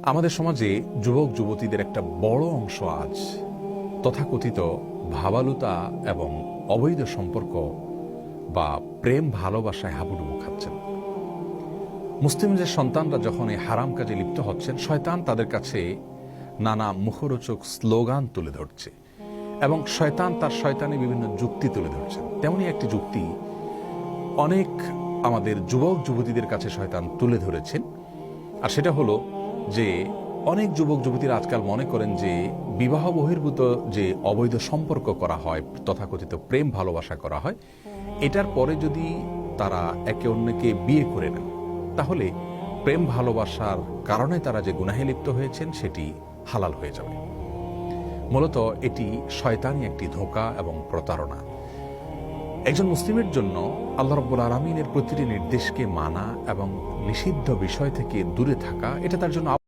আমাদের সমাজে যুবক যুবতীদের একটা বড় অংশ আজ তথাকথিত ভাবালুতা এবং অবৈধ সম্পর্ক বা প্রেম ভালোবাসায় হাবুডুবু খাচ্ছেন। মুসলিমদের সন্তানরা যখন এই হারাম কাজে লিপ্ত হচ্ছেন, শয়তান তাদের কাছে নানা মুখরোচক স্লোগান তুলে ধরছে এবং শয়তান তার শয়তানি বিভিন্ন যুক্তি তুলে ধরছেন। তেমনি একটি যুক্তি অনেক আমাদের যুবক যুবতীদের কাছে শয়তান তুলে ধরেছেন, আর সেটা হলো যে অনেক যুবক যুবতীরা আজকাল মনে করেন যে বিবাহ বহির্ভূত যে অবৈধ সম্পর্ক করা হয়, তথাকথিত প্রেম ভালোবাসা করা হয়, এটার পরে যদি তারা একে অন্যকে বিয়ে করে নেন তাহলে প্রেম ভালোবাসার কারণে তারা যে গুনাহে লিপ্ত হয়েছেন সেটি হালাল হয়ে যাবে। মূলত এটি শয়তানি একটি ধোঁকা এবং প্রতারণা। একজন মুসলিমের জন্য আল্লাহ রাব্বুল আলামিনের প্রতিটি নির্দেশকে মানা এবং নিষিদ্ধ বিষয় থেকে দূরে থাকা, এটা তার জন্য